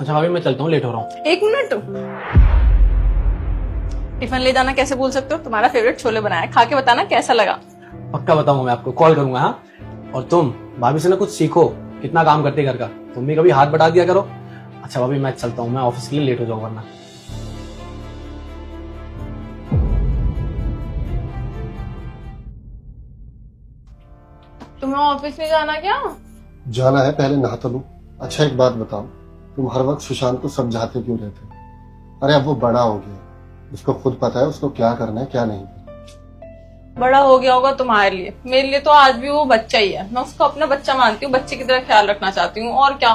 अच्छा भाभी मैं चलता हूँ, लेट हो रहा हूँ। 1 मिनट। टिफिन ले जाना कैसे भूल सकते हो? तुम्हारा फेवरेट छोले बनाया, खा के बताना कैसा लगा। पक्का बताऊंगा, मैं आपको कॉल करूंगा। हाँ, और तुम भाभी से ना कुछ सीखो, कितना काम करते घर का, तुम भी कभी हाथ बटा दिया करो। अच्छा भाभी मैं चलता हूँ, मैं ऑफिस के लिए लेट हो जाऊंगा वरना। तुम्हें ऑफिस में जाना क्या? जाना है, पहले नहा तो लूं। अच्छा एक बात बताओ, तुम हर वक्त सुशांत को समझाते क्यों रहते हो? अरे अब वो बड़ा हो गया, उसको खुद पता है उसको क्या करना है क्या नहीं। बड़ा हो गया होगा तुम्हारे लिए, मेरे लिए तो आज भी वो बच्चा ही है। मैं उसको अपना बच्चा मानती हूँ, बच्चे की तरह ख्याल रखना चाहती हूँ, और क्या।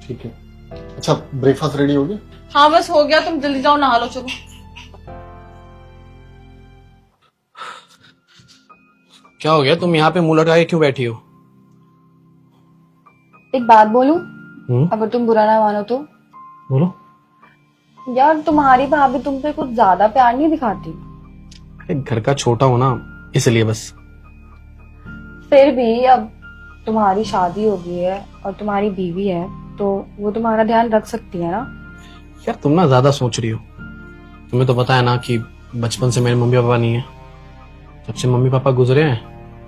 ठीक है। अच्छा ब्रेकफास्ट रेडी हो गया? हाँ बस हो गया, तुम जल्दी जाओ नहा लो, चलो। क्या हो गया, तुम यहाँ पे मुंह लटका के क्यों बैठी हो? एक बात बोलूं? अगर तुम बुरा ना मानो तो। बोलो। यार तुम्हारी भाभी तुम पे कुछ ज्यादा प्यार नहीं दिखाती? अरे घर का छोटा हो ना, इसलिए बस। फिर भी अब तुम्हारी शादी हो गई है और तुम्हारी बीवी है, तो वो तुम्हारा ध्यान रख सकती है ना। यार तुम ना ज्यादा सोच रही हो। तुम्हें तो पता है ना कि बचपन से मेरे मम्मी पापा नहीं है। जब से मम्मी पापा गुजरे हैं,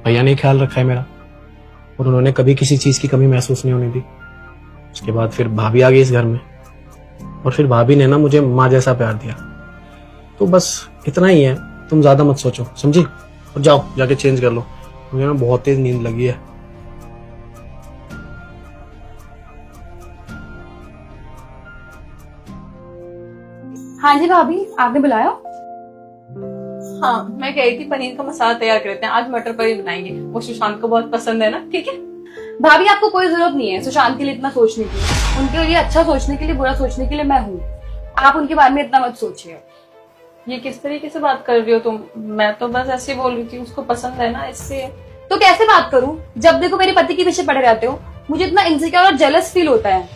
भैया ने ख्याल रखा है मेरा, और उन्होंने कभी किसी चीज की कमी महसूस नहीं होने दी। उसके बाद फिर भाभी आ गई इस घर में, और फिर भाभी ने ना मुझे माँ जैसा प्यार दिया। तो बस इतना ही है, तुम ज्यादा मत सोचो, समझी? और जाओ जाके चेंज कर लो, मुझे ना बहुत तेज नींद लगी है। हाँ जी भाभी, आपने बुलाया? हाँ मैं कह रही थी पनीर का मसाला तैयार करते हैं, आज मटर पनीर बनाएंगे, वो सुशांत को बहुत पसंद है ना। ठीक है भाभी आपको कोई जरूरत नहीं है सुशांत के लिए इतना सोचने की। उनके लिए अच्छा सोचने के लिए, बुरा सोचने के लिए मैं हूँ। आप उनके बारे में इतना मत सोचिए। ये किस तरीके से बात कर रही हो तुम? मैं तो बस ऐसे ही बोल रही थी, उसको पसंद है ना इससे। तो कैसे बात करूं? जब देखो मेरे पति के पीछे पड़े रहते हो, मुझे इतना इनसिक्योर और जेलस फील होता है।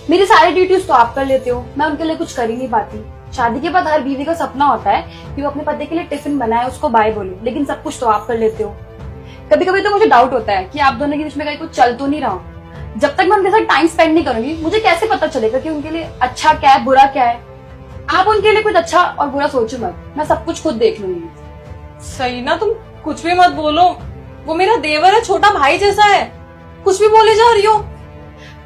मेरी सारी ड्यूटीज तो आप कर लेते हो, मैं उनके लिए कुछ कर ही नहीं पाती। शादी के बाद हर बीवी का सपना होता है कि वो अपने पति के लिए टिफिन बनाए, उसको बाय बोले, लेकिन सब कुछ तो आप कर लेते हो। कभी कभी तो मुझे डाउट होता है कि आप दोनों के बीच में कहीं कुछ चल तो नहीं रहा। जब तक मैं उनके साथ टाइम स्पेंड नहीं करूंगी, मुझे कैसे पता चलेगा कि उनके लिए अच्छा क्या है, बुरा क्या है। आप उनके लिए कुछ अच्छा और बुरा सोचो मत, मैं सब कुछ खुद देख लूंगी। सही ना, तुम कुछ भी मत बोलो, वो मेरा देवर है, छोटा भाई जैसा है, कुछ भी बोले जा रही हो।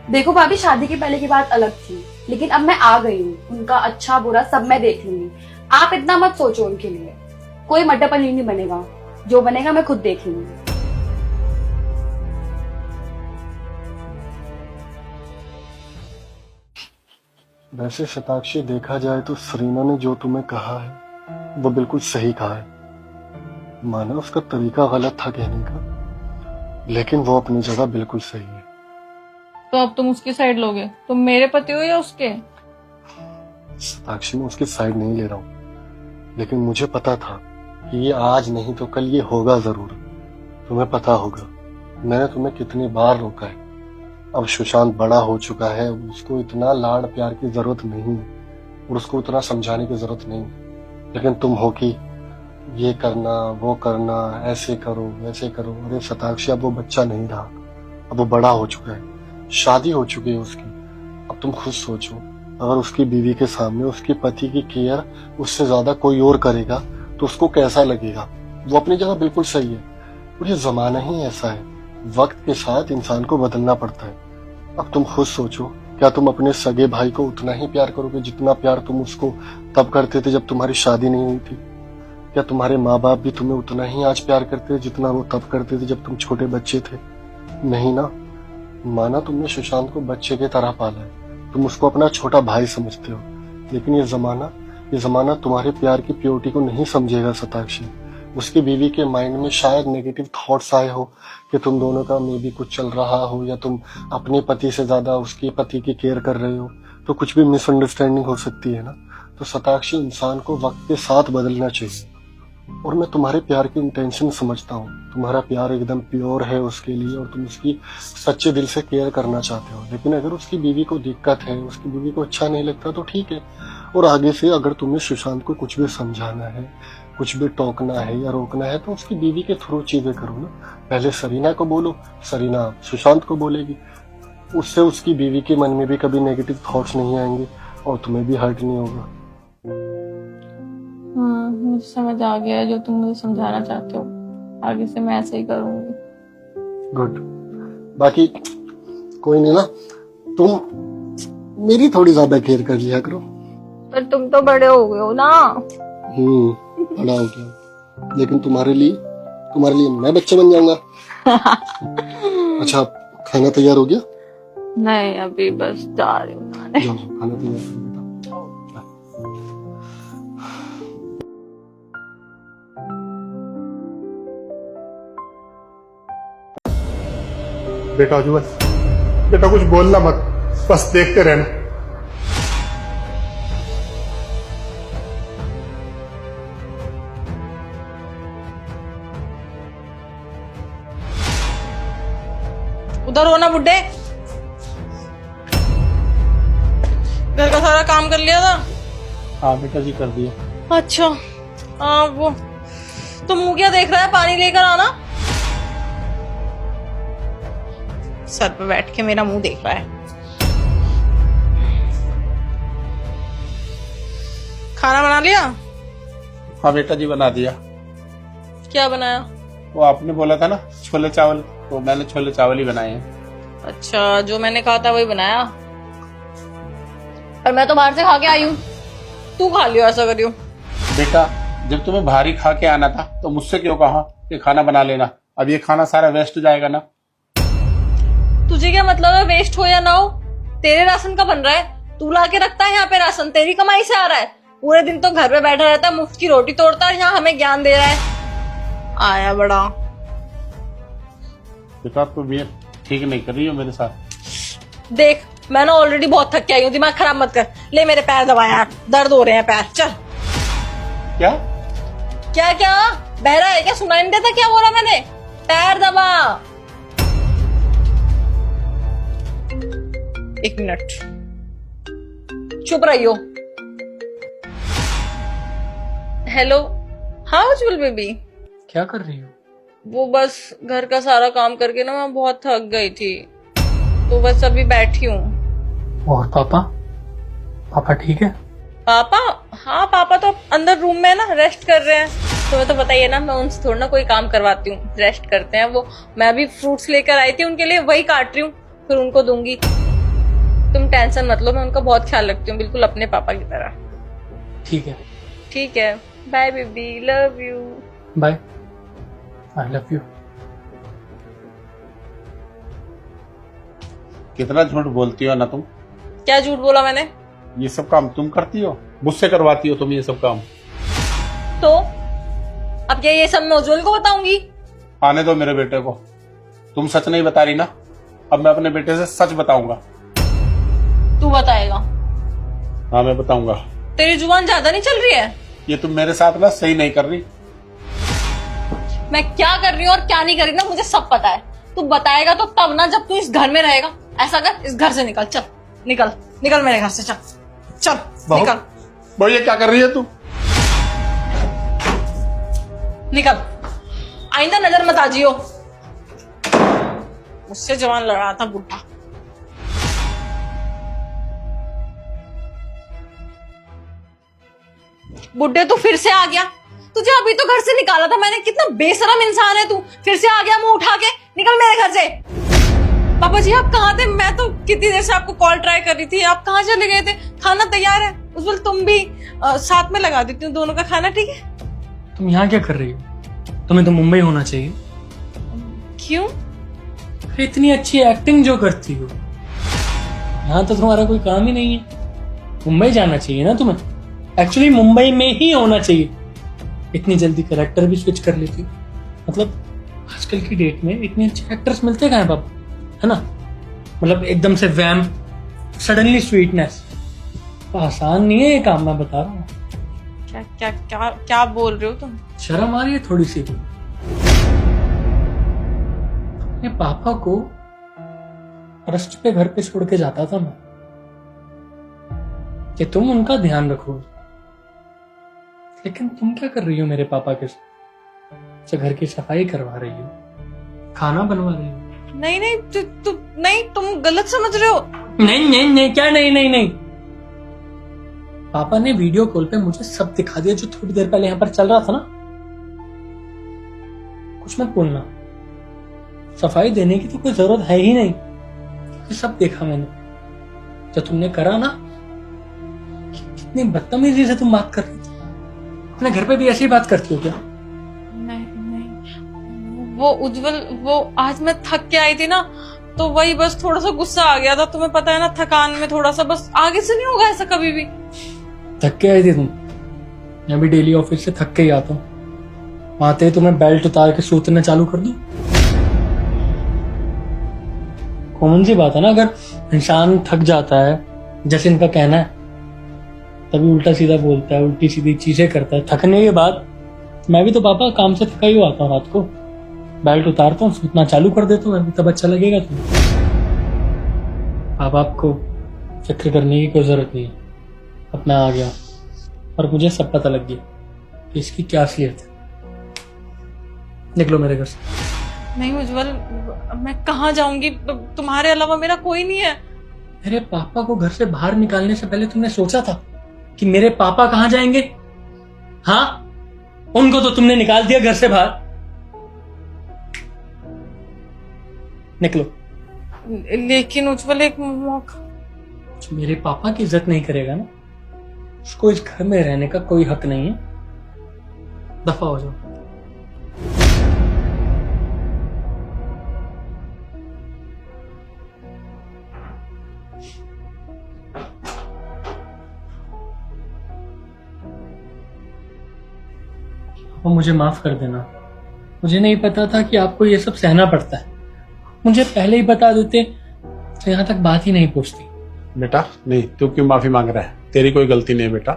देखो भाभी, शादी के पहले की बात अलग थी, लेकिन अब मैं आ गई हूँ, उनका अच्छा बुरा सब मैं देख लूंगी। आप इतना मत सोचो उनके लिए, कोई मटर पनीर नहीं बनेगा, जो बनेगा मैं खुद देख लूंगी। वैसे शताक्षी देखा जाए तो सरीना ने जो तुम्हें कहा है वो बिल्कुल सही कहा है। माना उसका तरीका गलत था कहने का, लेकिन वो अपनी जगह बिल्कुल सही है। तो अब तुम उसकी साइड लोगे? तुम मेरे पति हो या उसके? शताक्षी मैं उसकी साइड नहीं ले रहा हूँ, लेकिन मुझे पता था कि ये आज नहीं तो कल ये होगा जरूर। तुम्हें पता होगा मैंने तुम्हें कितनी बार रोका है। अब सुशांत बड़ा हो चुका है, उसको इतना लाड प्यार की जरूरत नहीं और उसको उतना समझाने की जरूरत नहीं, लेकिन तुम हो कि ये करना वो करना, ऐसे करो वैसे करो। अरे शताक्षी अब वो बच्चा नहीं रहा, अब वो बड़ा हो चुका है, शादी हो चुकी है उसकी। अब तुम खुद सोचो, अगर उसकी बीवी के सामने उसके पति की केयर उससे ज्यादा कोई और करेगा तो उसको कैसा लगेगा। वो अपनी जगह बिल्कुल सही है, और ये जमाना ही ऐसा है, वक्त के साथ इंसान को बदलना पड़ता है। अब तुम खुद सोचो, क्या तुम अपने सगे भाई को उतना ही प्यार करोगे जितना प्यार तुम उसको तब करते थे जब तुम्हारी शादी नहीं हुई थी? क्या तुम्हारे माँ बाप भी तुम्हें उतना ही आज प्यार करते हैं जितना वो तब करते थे जब तुम छोटे बच्चे थे? नहीं ना। माना तुमने सुशांत को बच्चे की तरह पाला है, तुम उसको अपना छोटा भाई समझते हो, लेकिन ये जमाना तुम्हारे प्यार की प्योरिटी को नहीं समझेगा शताक्षी। उसकी बीवी के माइंड में शायद नेगेटिव थॉट्स आए हो कि तुम दोनों का मे बी कुछ चल रहा हो, या तुम अपने पति से ज्यादा उसके पति की केयर कर रहे हो, तो कुछ भी मिसअंडरस्टैंडिंग हो सकती है ना। तो शताक्षी, इंसान को वक्त के साथ बदलना चाहिए। और मैं तुम्हारे प्यार की इंटेंशन समझता हूँ, तुम्हारा प्यार एकदम प्योर है उसके लिए और तुम उसकी सच्चे दिल से केयर करना चाहते हो। लेकिन अगर उसकी बीवी को दिक्कत है, उसकी बीवी को अच्छा नहीं लगता तो ठीक है। और आगे से अगर तुम्हें सुशांत को कुछ भी समझाना है, कुछ भी टोकना है या रोकना है, तो उसकी बीवी के थ्रू चीजें करो ना। पहले सरीना को बोलो, सरीना सुशांत को बोलेगी, उससे उसकी बीवी के मन में भी कभी नेगेटिव थॉट्स नहीं आएंगे और तुम्हें भी हर्ट नहीं होगा। हाँ, मुझे समझ आ गया है जो तुम मुझे समझाना चाहते हो। आगे से मैं ऐसे ही करूंगी। गुड। बाकी कोई नहीं ना, तुम मेरी थोड़ी ज्यादा केयर कर लिया करो। पर तुम तो बड़े हो गए हो ना। बड़ा हो गया, लेकिन तुम्हारे लिए मैं बच्चा बन जाऊंगा। अच्छा, खाना तैयार हो गया? नहीं, अभी बस जा रही हूँ खाने। जाओ, खाना तैयार करो। बेटा अजूबा, बेटा कुछ बोलना मत, बस देखते रहना। उधर हो ना बुड्ढे। घर का सारा काम कर लिया था? हाँ बेटा जी, कर दिया। अच्छा, हाँ वो तो मुंह क्या देख रहा है, पानी लेकर आना। सर पे बैठ के मेरा मुंह देख रहा है। खाना बना लिया? हाँ बेटा जी, बना दिया। क्या बनाया? वो आपने बोला था ना छोले चावल, तो मैंने छोले चावल ही बनाए हैं। अच्छा, जो मैंने कहा था वही बनाया। पर मैं तो बाहर से खा के आई हूँ, तू खा लियो, ऐसा करियो। बेटा, जब तुम्हें भारी खा के आना था तो मुझसे क्यों कहा कि खाना बना लेना? अब ये खाना सारा वेस्ट हो जाएगा ना। तुझे क्या मतलब है वेस्ट हो या ना हो? तेरे राशन का बन रहा है, तू ला के रखता है यहाँ पे राशन, तेरी कमाई से आ रहा है। पूरे दिन तो घर पे बैठा रहता है, मुफ्त की रोटी तोड़ता है, यहाँ हमें ज्ञान दे रहा है। आया बड़ा। बेटा, तुम ये ठीक नहीं कर रही हो मेरे साथ। देख, मैं ना ऑलरेडी बहुत थक के आई हूँ, दिमाग खराब मत कर। ले मेरे पैर दबा यार, दर्द हो रहे हैं पैर। चल। क्या क्या क्या बहरा है क्या? सुनाई नहीं देता क्या बोला मैंने? पैर दबा। एक मिनट, चुप रहियो। हेलो, हाँ उज्जवल बेबी। क्या कर रही हो? वो बस घर का सारा काम करके ना मैं बहुत थक गई थी, तो बस अभी बैठी हूँ। और पापा? पापा ठीक है? पापा? हाँ, पापा तो अंदर रूम में ना रेस्ट कर रहे हैं। तुम्हें तो बताइए ना, मैं उनसे थोड़ा ना कोई काम करवाती हूँ, रेस्ट करते हैं वो। मैं भी फ्रूट्स लेकर आई थी उनके लिए, वही काट रही हूँ, फिर उनको दूंगी। तुम टेंशन मत लो, मैं उनका बहुत ख्याल रखती हूँ, बिल्कुल अपने पापा की तरह। ठीक है। ठीक है, bye baby, love you. Bye, I love you. कितना झूठ बोलती हो ना तुम। क्या झूठ बोला मैंने? ये सब काम तुम करती हो, मुझसे करवाती हो तुम ये सब काम। तो अब क्या ये सब मैं उज्जवल को बताऊंगी? आने दो मेरे बेटे को। तुम सच नहीं बता रही ना, अब मैं अपने बेटे से सच बताऊंगा। तू बताएगा? हाँ, मैं बताऊंगा। तेरी जुबान ज्यादा नहीं चल रही है? ये तुम मेरे साथ ना सही नहीं कर रही। मैं क्या कर रही हूँ और क्या नहीं कर रही ना, मुझे सब पता है। तू बताएगा तो तब ना, जब तू इस घर में रहेगा। ऐसा कर, इस घर से निकल, चल निकल, निकल मेरे घर से, चल चल निकल। बहू, ये क्या कर रही है तू? निकल, आइंदा नजर मत आजियो। मुझसे जवान लड़ा था बुढ़ा। बुड्ढे तू फिर से आ गया। तुझे अभी तो घर से निकाला था मैंने, कितना बेशरम इंसान है तू। फिर से आ गया मुंह उठा के, निकल मेरे घर से। पापा जी, आप कहाँ थे? मैं तो कितनी देर से आपको कॉल ट्राई कर रही थी, आप कहाँ चले गए थे? खाना तैयार है उज्जवल, तुम भी साथ में लगा देती हूँ दोनों का खाना, ठीक है? तुम यहाँ क्या कर रही हो? तुम्हें तो मुंबई होना चाहिए। क्यों? इतनी अच्छी एक्टिंग जो करती हो, यहाँ तो तुम्हारा कोई काम ही नहीं है। मुंबई जाना चाहिए ना तुम्हें। एक्चुअली मुंबई में ही होना चाहिए। इतनी जल्दी कैरेक्टर भी स्विच कर लेती हो। मतलब आजकल की डेट में इतने अच्छे एक्टर्स मिलते कहाँ हैं पापा, है ना? मतलब एकदम से वैम, सडनली स्वीटनेस, आसान नहीं है ये काम, मैं बता रहा हूँ। क्या क्या क्या क्या बोल रहे हो तुम? शर्म आ रही है थोड़ी सी? अपने पापा को ट्रस्ट पे घर पे छोड़ के जाता था मैं, कि तुम उनका ध्यान रखो। लेकिन तुम क्या कर रही हो मेरे पापा के साथ? घर की सफाई करवा रही हो, खाना बनवा रही हो। नहीं नहीं नहीं, तुम गलत समझ रहे हो। नहीं नहीं नहीं, क्या नहीं नहीं नहीं। पापा ने वीडियो कॉल पे मुझे सब दिखा दिया जो थोड़ी देर पहले यहाँ पर चल रहा था ना। कुछ मत बोलना, सफाई देने की तो कोई जरूरत है ही नहीं, ये सब देखा मैंने जो तुमने करा ना। कितनी बदतमीजी से तुम बात कर रही थी। अपने घर पे भी ऐसी बात करती हो क्या? नहीं नहीं, वो उज्जवल, वो आज मैं थक के आई थी ना, तो वही बस थोड़ा सा गुस्सा आ गया था। तुम्हें पता है ना, थकान में थोड़ा सा, बस आगे से नहीं होगा ऐसा कभी भी। थक के आई थी तुम? मैं भी डेली ऑफिस से थक के ही आता हूँ। आते ही तुम्हें बेल्ट उतार के सूतने चालू कर दूं? कॉमन सी बात है ना, अगर इंसान थक जाता है, जैसे इनका कहना है, तभी उल्टा सीधा बोलता है, उल्टी सीधी चीजें करता है। थकने के बाद मैं भी तो पापा काम से थका ही आता हूँ, रात को बेल्ट उतारता हूँ, सूतना चालू कर देता हूँ, तब अच्छा लगेगा तुम्हें। पापा आपको फिक्र करने की कोई जरूरत नहीं है। अब मैं आ गया और मुझे सब पता लग गया कि इसकी क्या असलियत है। निकलो मेरे घर से। नहीं उज्जवल, मैं कहाँ जाऊंगी? तुम्हारे अलावा मेरा कोई नहीं है। मेरे पापा को घर से बाहर निकालने से पहले तुमने सोचा था कि मेरे पापा कहाँ जाएंगे? हाँ, उनको तो तुमने निकाल दिया घर से बाहर। निकलो। लेकिन उज्जवल, एक मौका। जो मेरे पापा की इज्जत नहीं करेगा ना, उसको इस घर में रहने का कोई हक नहीं है। दफा हो जाओ। पापा मुझे माफ कर देना, मुझे नहीं पता था कि आपको ये सब सहना पड़ता है। मुझे पहले ही बता देते तो यहाँ तक बात ही नहीं पूछती। बेटा नहीं, तू क्यों माफी मांग रहा है? तेरी कोई गलती नहीं है बेटा।